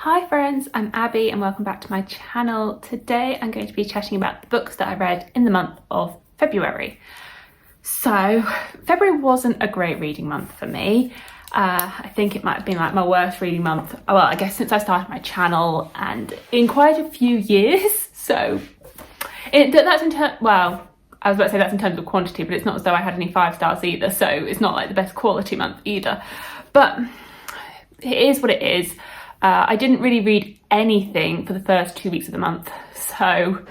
Hi friends, I'm Abby and welcome back to my channel. Today I'm going to be chatting about the books that I read in the month of February. So February wasn't a great reading month for me. I think it might have been like my worst reading month, well, I guess since I started my channel and in quite a few years. So that's in terms, well, I was about to say that's in terms of quantity, but it's not as though I had any 5 stars either, so it's not like the best quality month either. But it is what it is. I didn't really read anything for the first 2 weeks of the month, so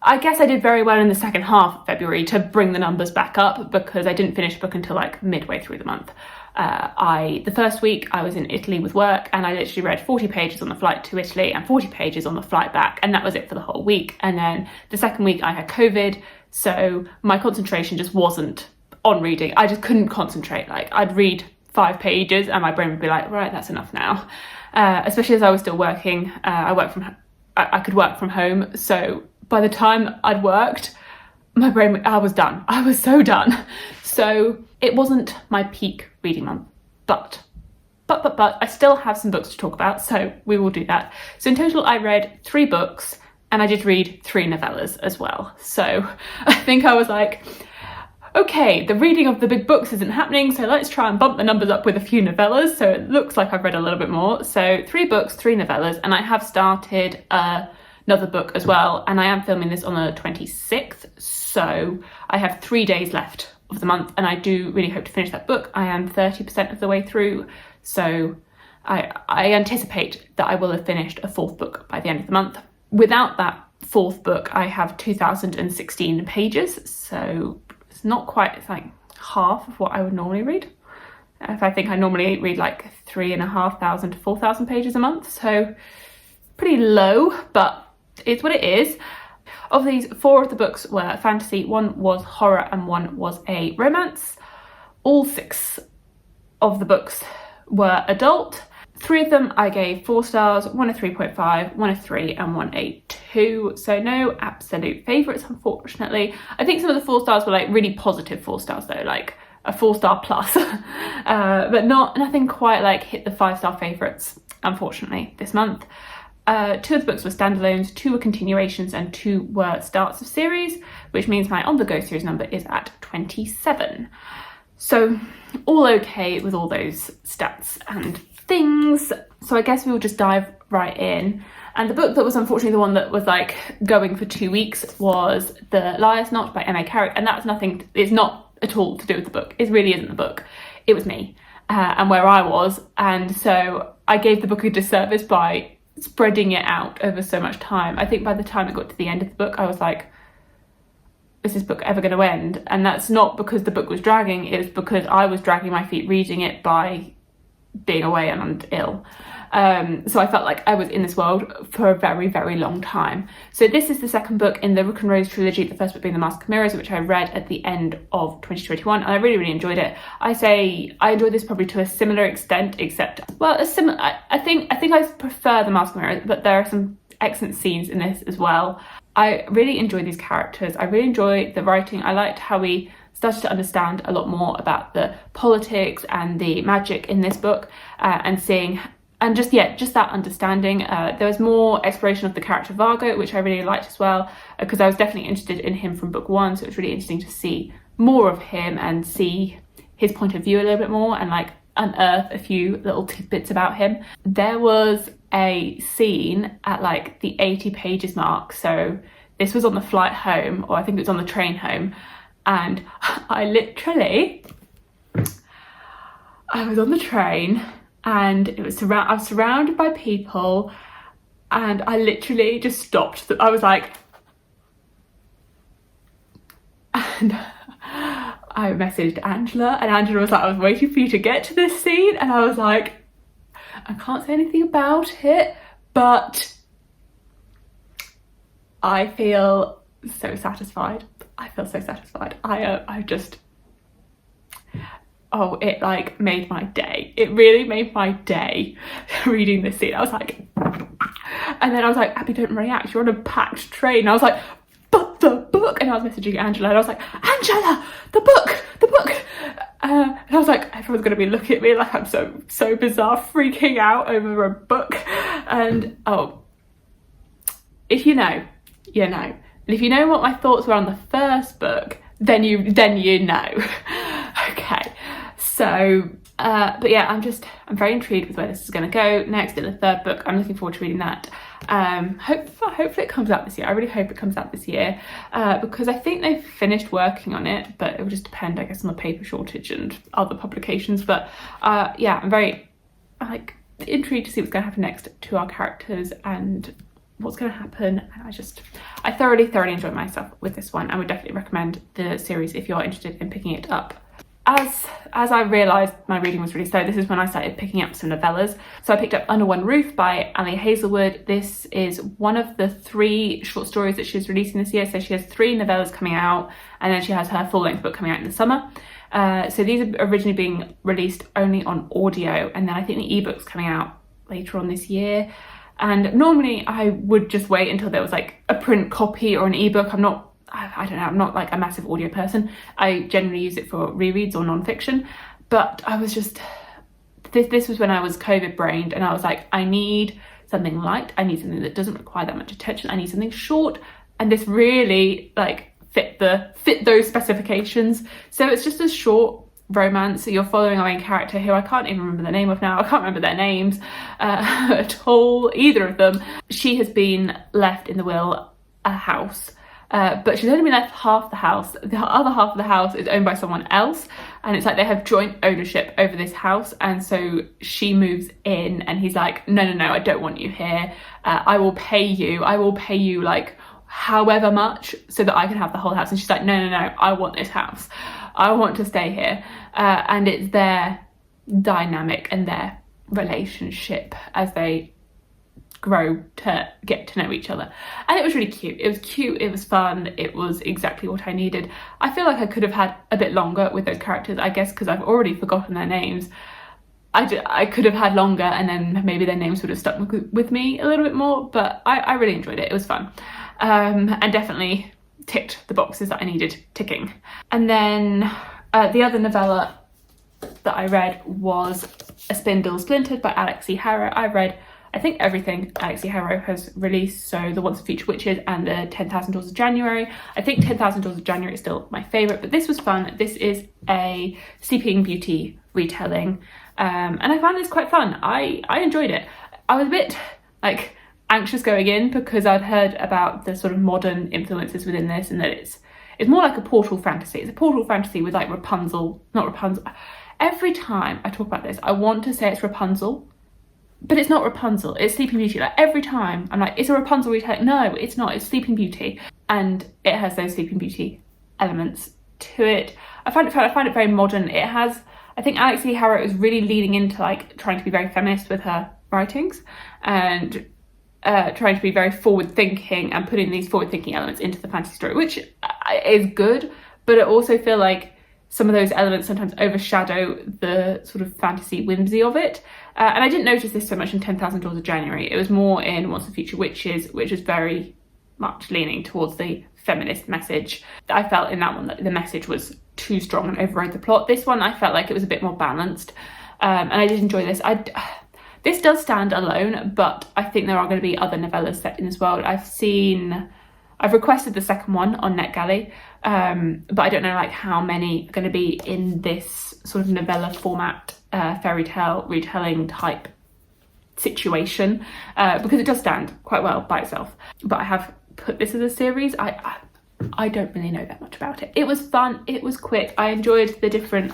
I guess I did very well in the second half of February to bring the numbers back up because I didn't finish the book until like midway through the month. The first week I was in Italy with work and I literally read 40 pages on the flight to Italy and 40 pages on the flight back, and that was it for the whole week. And then the second week I had COVID, so my concentration just wasn't on reading. I just couldn't concentrate. Like, I'd read 5 pages and my brain would be like, right, that's enough now. Especially as I was still working. I could work from home, so by the time I'd worked, I was done. I was so done. So it wasn't my peak reading month, but I still have some books to talk about, so we will do that. So in total I read 3 books and I did read 3 novellas as well. So I think I was like, okay, the reading of the big books isn't happening, so let's try and bump the numbers up with a few novellas. So it looks like I've read a little bit more. So 3 books, 3 novellas, and I have started another book as well, and I am filming this on the 26th, so I have 3 days left of the month, and I do really hope to finish that book. I am 30% of the way through, so I anticipate that I will have finished a 4th book by the end of the month. Without that 4th book, I have 2016 pages, so it's not quite, it's like half of what I would normally read. I think I normally read like 3,500 to 4,000 pages a month, so pretty low, but it's what it is. Of these, 4 of the books were fantasy, 1 was horror and 1 was a romance. All 6 of the books were adult. 3 of them I gave 4 stars, 1 a 3.5, 1 a 3 and 1 a 2. So no absolute favourites, unfortunately. I think some of the 4 stars were like really positive 4 stars though, like a 4-star plus. But nothing quite like hit the 5-star favourites, unfortunately, this month. 2 of the books were standalones, 2 were continuations and 2 were starts of series, which means my on the go series number is at 27. So all okay with all those stats and things. So I guess we will just dive right in. And the book that was unfortunately the one that was like going for 2 weeks was The Liar's Knot by M.A. Carrick, and that's nothing, it's not at all to do with the book. It really isn't the book. It was me and where I was, and so I gave the book a disservice by spreading it out over so much time. I think by the time it got to the end of the book, I was like, is this book ever going to end? And that's not because the book was dragging, it was because I was dragging my feet reading it by being away and ill. So I felt like I was in this world for a very, very long time. So this is the second book in the Rook and Rose trilogy, the first book being The Mask of Mirrors, which I read at the end of 2021, and I really, really enjoyed it. I say I enjoyed this probably to a similar extent, except, well, I think I prefer The Mask of Mirrors, but there are some excellent scenes in this as well. I really enjoy these characters. I really enjoy the writing. I liked how we started to understand a lot more about the politics and the magic in this book, and seeing, and just that understanding. There was more exploration of the character Vargo, which I really liked as well, because I was definitely interested in him from book 1, so it was really interesting to see more of him and see his point of view a little bit more and like unearth a few little tidbits about him. There was a scene at like the 80 pages mark, so this was on the flight home, or I think it was on the train home, and I was on the train and I was surrounded by people, and I literally just stopped. I was like, and I messaged Angela, and Angela was like, I was waiting for you to get to this scene, and I was like, I can't say anything about it, but I feel so satisfied. I feel so satisfied. It like made my day. It really made my day reading this scene. I was like, and then I was like, Abby, don't react, you're on a packed train. And I was like, but the book, and I was messaging Angela, and I was like, Angela, the book. And I was like, everyone's gonna be looking at me like I'm so bizarre, freaking out over a book. And oh, if you know, you know. And if you know what my thoughts were on the first book, then you know. Okay, so but yeah, I'm very intrigued with where this is going to go next in the third book. I'm looking forward to reading that. Hopefully it comes out this year. I really hope it comes out this year, because I think they've finished working on it, but it will just depend, I guess, on the paper shortage and other publications. But yeah, I'm very intrigued to see what's going to happen next to our characters and what's going to happen. And I thoroughly enjoyed myself with this one. I would definitely recommend the series if you're interested in picking it up. As I realised my reading was really slow, this is when I started picking up some novellas. So I picked up Under One Roof by Ali Hazelwood. This is one of the 3 short stories that she's releasing this year. So she has 3 novellas coming out, and then she has her full-length book coming out in the summer. So these are originally being released only on audio, and then I think the ebook's coming out later on this year. And normally I would just wait until there was like a print copy or an ebook. I don't know, I'm not like a massive audio person. I generally use it for rereads or non-fiction, but I was just, this was when I was COVID brained, and I was like, I need something light, I need something that doesn't require that much attention, I need something short, and this really like fit those specifications. So it's just a short romance. So you're following our main character, who I can't even remember the name of now. I can't remember their names at all, either of them. She has been left in the will a house, but she's only been left half the house. The other half of the house is owned by someone else, and it's like they have joint ownership over this house. And so she moves in, and he's like, no, I don't want you here. I will pay you like however much so that I can have the whole house. And she's like, no, I want this house. I want to stay here. And it's their dynamic and their relationship as they grow to get to know each other. And it was really cute. It was fun. It was exactly what I needed. I feel like I could have had a bit longer with those characters, I guess, because I've already forgotten their names. I could have had longer, and then maybe their names would have stuck with me a little bit more, but I really enjoyed it. It was fun. And definitely ticked the boxes that I needed ticking. And then the other novella that I read was A Spindle Splintered by Alex E. Harrow. I've read, I think, everything Alex E. Harrow has released, so The Once and Future Witches and the 10,000 Doors of January. I think 10,000 Doors of January is still my favourite, but this was fun. This is a Sleeping Beauty retelling, and I found this quite fun. I enjoyed it. I was a bit like anxious going in because I'd heard about the sort of modern influences within this, and that it's more like a portal fantasy. It's a portal fantasy with like not Rapunzel. Every time I talk about this, I want to say it's Rapunzel, but it's not Rapunzel, it's Sleeping Beauty. Like every time I'm like, it's a Rapunzel retelling. No, it's not, it's Sleeping Beauty. And it has those Sleeping Beauty elements to it. I find it very modern. It has, I think Alex E. Harrow is really leaning into like trying to be very feminist with her writings, and trying to be very forward-thinking and putting these forward-thinking elements into the fantasy story, which is good, but I also feel like some of those elements sometimes overshadow the sort of fantasy whimsy of it. And I didn't notice this so much in 10,000 Doors of January. It was more in Once and Future Witches, which is very much leaning towards the feminist message. I felt in that one that the message was too strong and overrode the plot. This one, I felt like it was a bit more balanced. And I did enjoy this. This does stand alone, but I think there are going to be other novellas set in this world. I've requested the second one on NetGalley, but I don't know like how many are going to be in this sort of novella format, fairy tale retelling type situation, because it does stand quite well by itself. But I have put this as a series. I don't really know that much about it. It was fun. It was quick. I enjoyed the different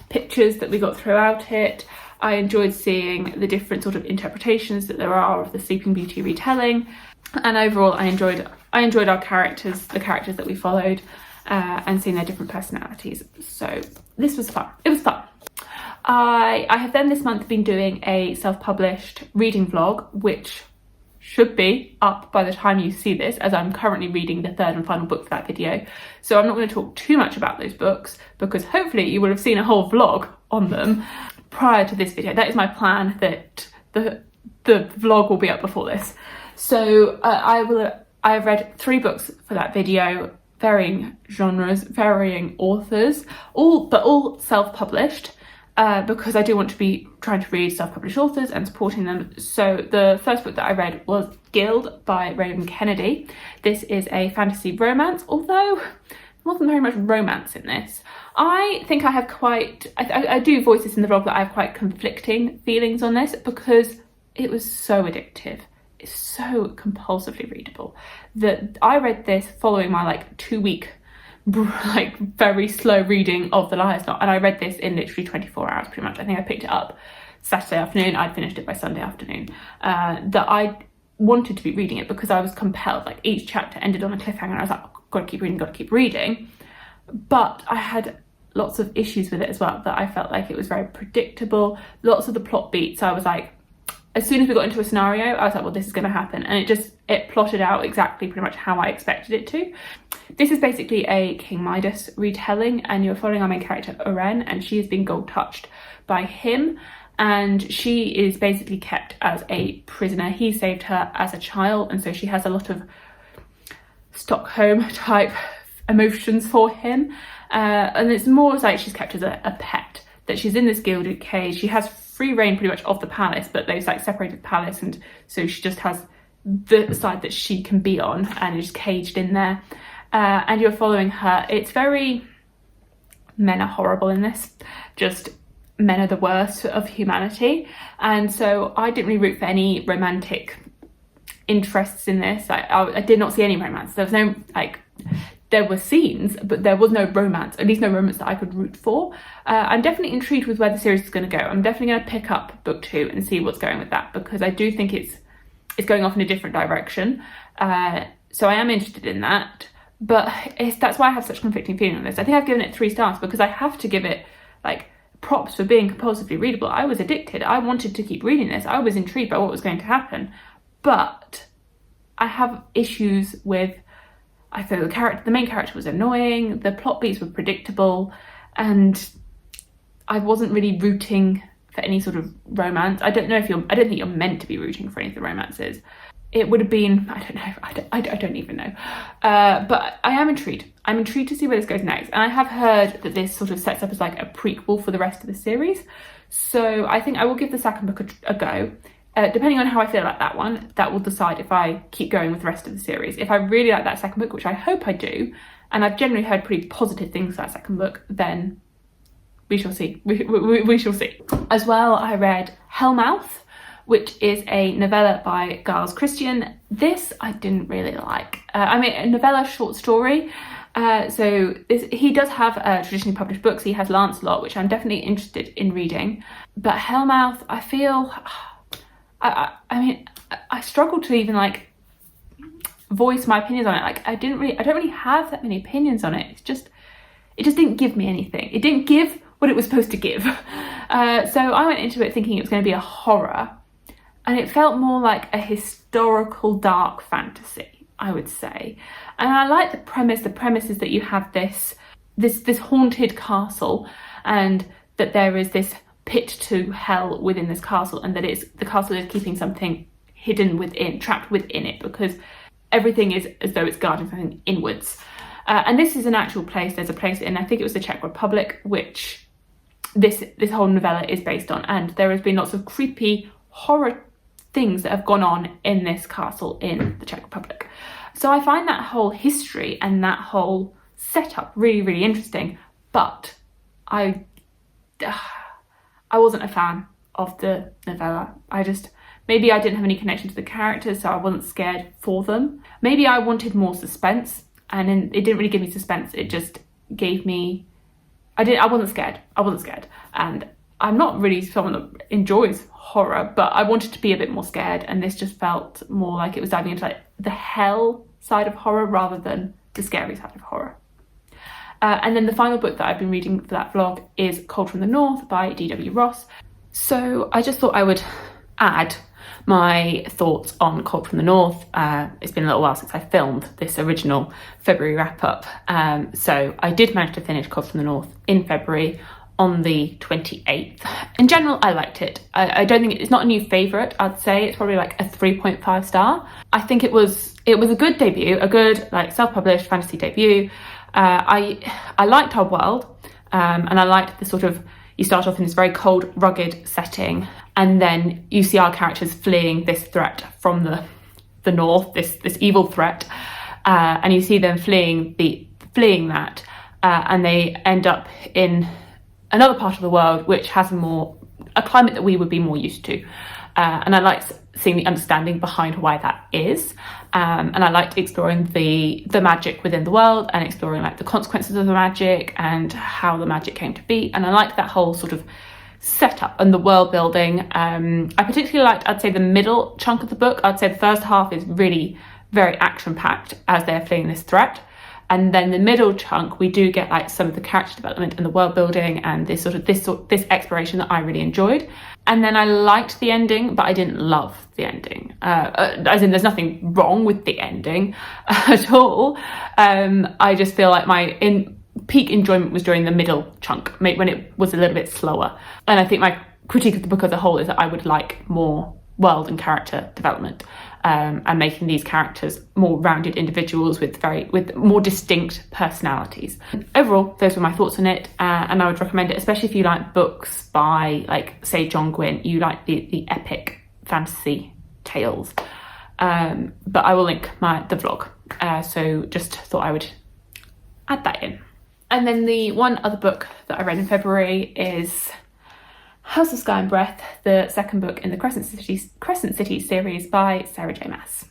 pictures that we got throughout it. I enjoyed seeing the different sort of interpretations that there are of the Sleeping Beauty retelling, and overall I enjoyed our characters, the characters that we followed, and seeing their different personalities. So this was fun. It was fun. I have then this month been doing a self-published reading vlog, which should be up by the time you see this, as I'm currently reading the third and final book for that video. So I'm not going to talk too much about those books, because hopefully you will have seen a whole vlog on them prior to this video. That is my plan, that the vlog will be up before this. So I've read 3 books for that video, varying genres, varying authors, all self-published. because I do want to be trying to read self-published authors and supporting them. So the first book that I read was Gild by Raven Kennedy. This is a fantasy romance, although there wasn't very much romance in this. I think I have I do voice this in the vlog, that I have quite conflicting feelings on this, because it was so addictive. It's so compulsively readable that I read this following my like 2-week very slow reading of The Liar's Knot, and I read this in literally 24 hours pretty much. I think I picked it up Saturday afternoon, I'd finished it by Sunday afternoon. That I wanted to be reading it because I was compelled. Like, each chapter ended on a cliffhanger and I was like, oh, gotta keep reading. But I had lots of issues with it as well, that I felt like it was very predictable. Lots of the plot beats, I was like, as soon as we got into a scenario, I was like, well, this is going to happen. And it plotted out exactly pretty much how I expected it to. This is basically a King Midas retelling, and you're following our main character, Oren, and she has been gold touched by him. And she is basically kept as a prisoner. He saved her as a child, and so she has a lot of Stockholm type emotions for him. And it's more like she's kept as a pet, that she's in this gilded cage. She has free reign pretty much of the palace, but they've like separated the palace, and so she just has the side that she can be on and is caged in there. And you're following her. It's very, men are horrible in this, just men are the worst of humanity. And so I didn't really root for any romantic interests in this. I did not see any romance. There was no, like, there were scenes, but there was no romance, at least no romance that I could root for. I'm definitely intrigued with where the series is going to go. I'm definitely going to pick up book 2 and see what's going with that, because I do think it's going off in a different direction. So I am interested in that, but that's why I have such conflicting feelings on this. I think I've given it 3 stars because I have to give it like props for being compulsively readable. I was addicted. I wanted to keep reading this. I was intrigued by what was going to happen, but I have issues with, I feel the main character was annoying, the plot beats were predictable, and I wasn't really rooting for any sort of romance. I don't think you're meant to be rooting for any of the romances. It would have been, I don't know, I don't even know. But I am intrigued. I'm intrigued to see where this goes next. And I have heard that this sort of sets up as like a prequel for the rest of the series. So I think I will give the second book a go. Depending on how I feel about that one, that will decide if I keep going with the rest of the series. If I really like that second book, which I hope I do, and I've generally heard pretty positive things about that second book, then we shall see. We shall see. As well, I read Hellmouth, which is a novella by Giles Christian. This I didn't really like. A novella short story. He does have traditionally published books. He has Lancelot, which I'm definitely interested in reading. But Hellmouth, I feel... I struggled to even like voice my opinions on it. Like, I don't really have that many opinions on it. It just didn't give me anything. It didn't give what it was supposed to give. So I went into it thinking it was going to be a horror, and it felt more like a historical dark fantasy, I would say. And I like the premise. The premise is that you have this haunted castle, and that there is this pit to hell within this castle, and that the castle is keeping something hidden trapped within it, because everything is as though it's guarding something inwards. And this is an actual place. There's a place in, I think it was the Czech Republic, which this whole novella is based on, and there has been lots of creepy horror things that have gone on in this castle in the Czech Republic. So I find that whole history and that whole setup really, really interesting, but I wasn't a fan of the novella. Maybe I didn't have any connection to the characters, so I wasn't scared for them. Maybe I wanted more suspense, and it didn't really give me suspense. It just gave me... I wasn't scared. And I'm not really someone that enjoys horror, but I wanted to be a bit more scared, and this just felt more like it was diving into like the hell side of horror rather than the scary side of horror. And then the final book that I've been reading for that vlog is Cold from the North by D.W. Ross. So I just thought I would add my thoughts on Cold from the North. It's been a little while since I filmed this original February wrap-up. So I did manage to finish Cold from the North in February on the 28th. In general, I liked it. I don't think it's not a new favourite. I'd say it's probably like a 3.5 star. I think it was a good debut, a good like self-published fantasy debut. I liked our world, and I liked the sort of you start off in this very cold, rugged setting, and then you see our characters fleeing this threat from the north, this evil threat, and you see them fleeing that, and they end up in another part of the world which has a climate that we would be more used to, and I liked seeing the understanding behind why that is, and I liked exploring the magic within the world and exploring like the consequences of the magic and how the magic came to be, and I liked that whole sort of setup and the world building. I particularly liked, I'd say, the middle chunk of the book. I'd say the first half is really very action-packed as they're fleeing this threat, and then the middle chunk we do get like some of the character development and the world building and this exploration that I really enjoyed. And then I liked the ending, but I didn't love the ending, as in there's nothing wrong with the ending at all. I just feel like my peak enjoyment was during the middle chunk, when it was a little bit slower. And I think my critique of the book as a whole is that I would like more world and character development, and making these characters more rounded individuals with more distinct personalities. Overall, those were my thoughts on it, and I would recommend it, especially if you like books by, like, say, John Gwynne. You like the epic fantasy tales. But I will link the vlog, so just thought I would add that in. And then the one other book that I read in February is House of Sky and Breath, the second book in the Crescent City series by Sarah J. Maas.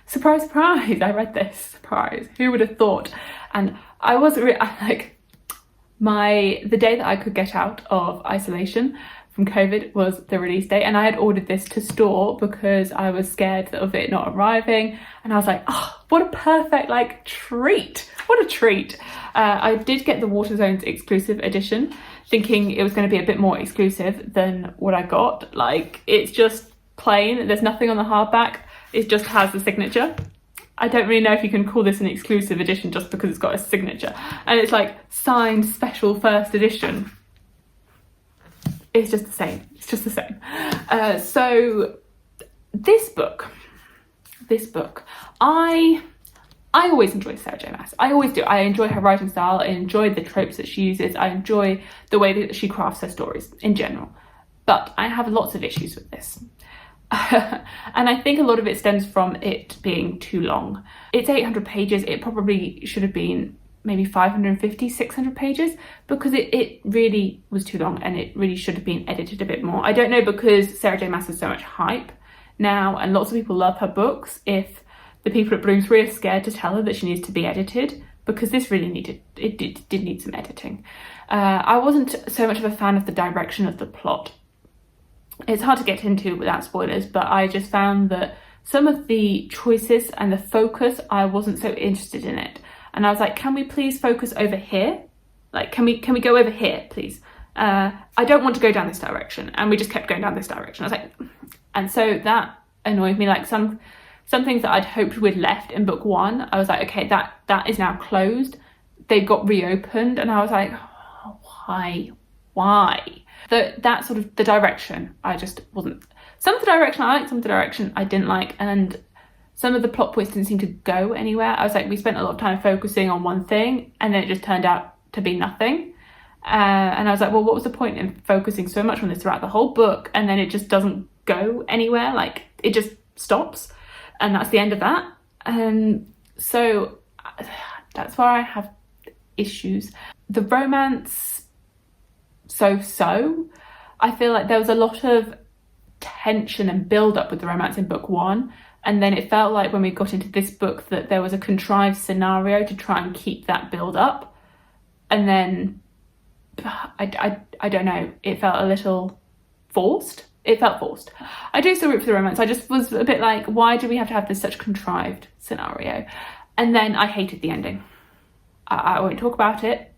Surprise, surprise, I read this. Surprise, who would have thought? And I wasn't really, the day that I could get out of isolation from COVID was the release date, and I had ordered this to store because I was scared of it not arriving, and I was like, oh, what a perfect like treat. What a treat. I did get the Waterzones exclusive edition, thinking it was going to be a bit more exclusive than what I got. Like, it's just plain, there's nothing on the hardback, it just has the signature. I don't really know if you can call this an exclusive edition just because it's got a signature, and it's like signed special first edition. It's just the same, it's just the same. So this book, I always enjoy Sarah J. Maas. I always do. I enjoy her writing style. I enjoy the tropes that she uses. I enjoy the way that she crafts her stories in general. But I have lots of issues with this. And I think a lot of it stems from it being too long. It's 800 pages. It probably should have been maybe 550, 600 pages, because it really was too long, and it really should have been edited a bit more. I don't know, because Sarah J. Maas has so much hype now and lots of people love her books, if the people at Bloomsbury are scared to tell her that she needs to be edited, because this really did need some editing. I wasn't so much of a fan of the direction of the plot. It's hard to get into without spoilers, but I just found that some of the choices and the focus, I wasn't so interested in it. And I was like, can we please focus over here? Like, can we go over here, please? I don't want to go down this direction. And we just kept going down this direction. I was like, and so that annoyed me. Like, some things that I'd hoped we'd left in book one, I was like, okay, that is now closed. They got reopened, and I was like, oh, why? That sort of the direction, I just wasn't. Some of the direction I liked, some of the direction I didn't like, and some of the plot points didn't seem to go anywhere. I was like, we spent a lot of time focusing on one thing, and then it just turned out to be nothing. And I was like, well, what was the point in focusing so much on this throughout the whole book, and then it just doesn't go anywhere? Like, it just stops, and that's the end of that. And so that's where I have issues. The romance, so I feel like there was a lot of tension and build up with the romance in book one, and then it felt like when we got into this book that there was a contrived scenario to try and keep that build up, and then I don't know, it felt a little forced. It felt forced. I do still root for the romance. I just was a bit like, why do we have to have this such contrived scenario? And then I hated the ending. I won't talk about it,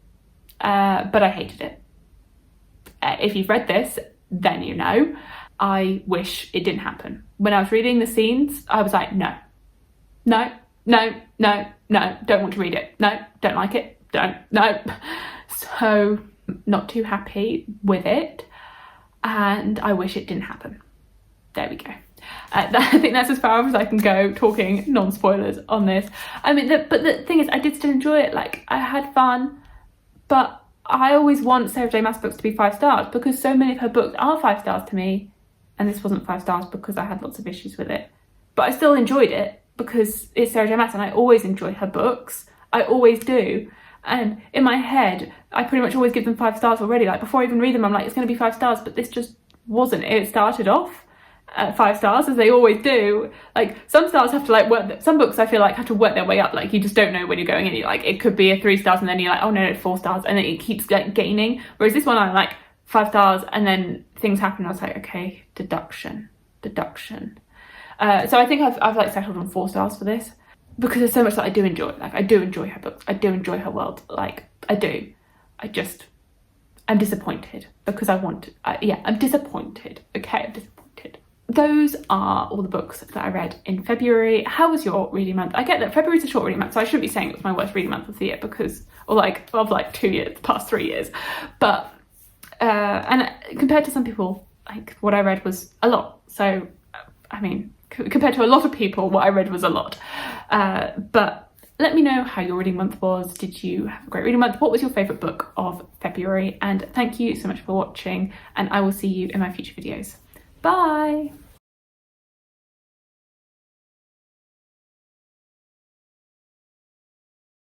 but I hated it. If you've read this, then you know. I wish it didn't happen. When I was reading the scenes, I was like, no, don't want to read it. No, don't like it. No. So, not too happy with it. And I wish it didn't happen. There we go. I think that's as far as I can go talking non-spoilers on this. I mean, but the thing is, I did still enjoy it. Like, I had fun, but I always want Sarah J Maas books to be 5 stars because so many of her books are 5 stars to me, and this wasn't 5 stars because I had lots of issues with it. But I still enjoyed it because it's Sarah J Maas and I always enjoy her books. I always do. And in my head, I pretty much always give them 5 stars already. Like before I even read them, I'm like, it's going to be 5 stars, but this just wasn't. It started off at 5 stars, as they always do. Like some stars have to like work, some books I feel like have to work their way up. Like you just don't know when you're going in. You're like, it could be a 3 stars and then you're like, oh no, it's 4 stars. And then it keeps like gaining. Whereas this one, I'm like 5 stars and then things happen. I was like, okay, deduction. So I think I've like settled on 4 stars for this because there's so much that I do enjoy. Like I do enjoy her books. I do enjoy her world. Like I do. I'm disappointed because I'm disappointed. Okay, I'm disappointed. Those are all the books that I read in February. How was your reading month? I get that February's a short reading month, so I shouldn't be saying it was my worst reading month of the year because, or like of like 2 years, past 3 years. But and compared to some people, like what I read was a lot. So I mean, compared to a lot of people, what I read was a lot. But let me know how your reading month was. Did you have a great reading month? What was your favourite book of February? And thank you so much for watching, and I will see you in my future videos. Bye!